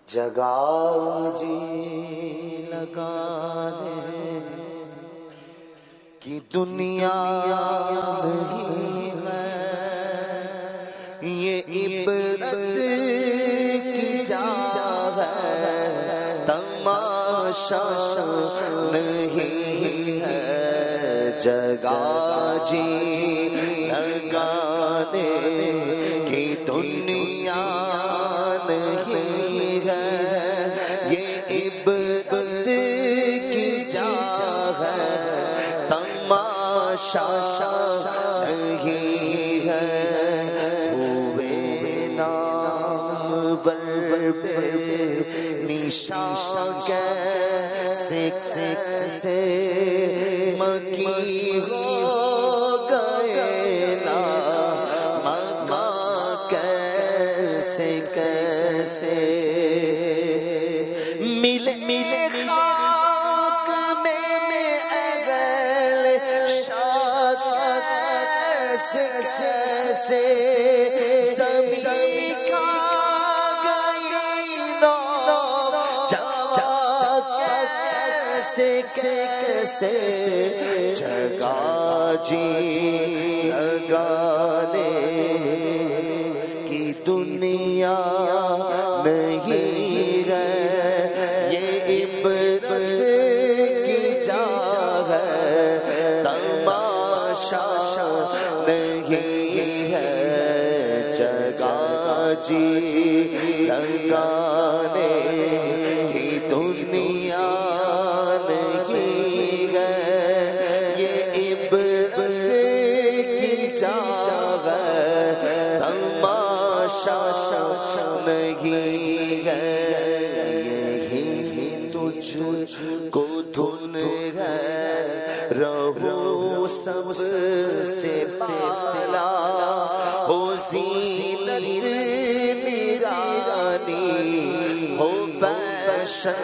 جگہ جی لگانے کی دنیا نہیں ہے، یہ عبرت کی جا ہے، تماشا نہیں ہے۔ جگہ جی لگانے کی دنیا نہیں ہے، یہ عبرت کی جا ہے، تماشا نہیں ہے۔ ہوئے نام بر پہ نشان کیسے کیسے مکی ہو گئے نا، مکہ کیسے کیسے ملے خاک میں اہل شاد کیسے کیسے زمین کا گئی نو جا کیسے کیسے جگہ جی لگانے کی دنیا نہیں ہے، یہ عبرت کی جا ہے، تماشا نہیں ہے۔ جگہ جی لگانے کی دنیا نہیں ہے، یہ عبرت کی جا ہے، تماشا نہیں ہے۔ یہی تجھ کو دھن ہے، رہو سب سے پالا، ہو زینت نرانی، ہو فیشن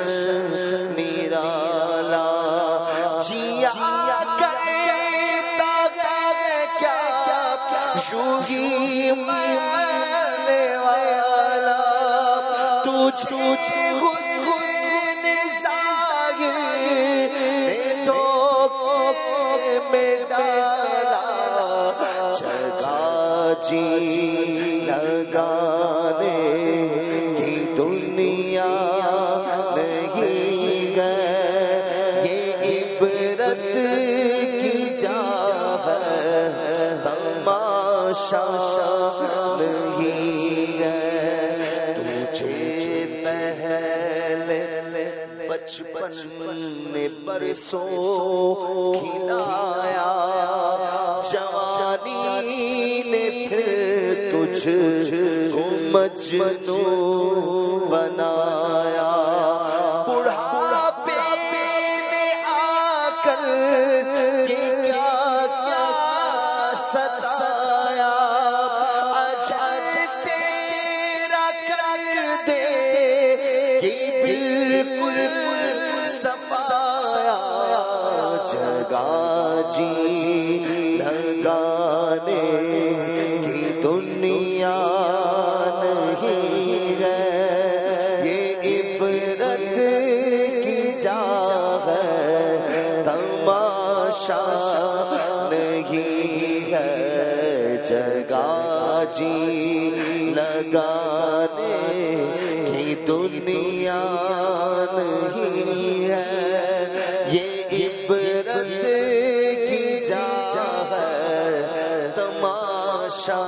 نرالا، جیا کرتا کیا یوہی مرنے والا، تجھ حسن ظاہر میں دھوکے میں ڈالا۔ جگہ جی لگانے کی دنیا نہیں ہے، یہ عبرت کی جا ہے، تماشا نہیں ہے۔ تجھے پہلے بچپن نے برسوں کھلایا، جوانی نے پھر تجھ کو مجنون بنایا، بڑھاپے نے آ کر کیا کیا ستایا، اجل تیرا کر دے کہ بالکل سمایا۔ جگہ جی لگانے کی دنیا نہیں ہے، یہ عبرت کی جا ہے، تماشا نہیں ہے۔ جگہ جی لگانے کی دنیا نہیں ہے، یہ عبرت کی جا ہے، تماشا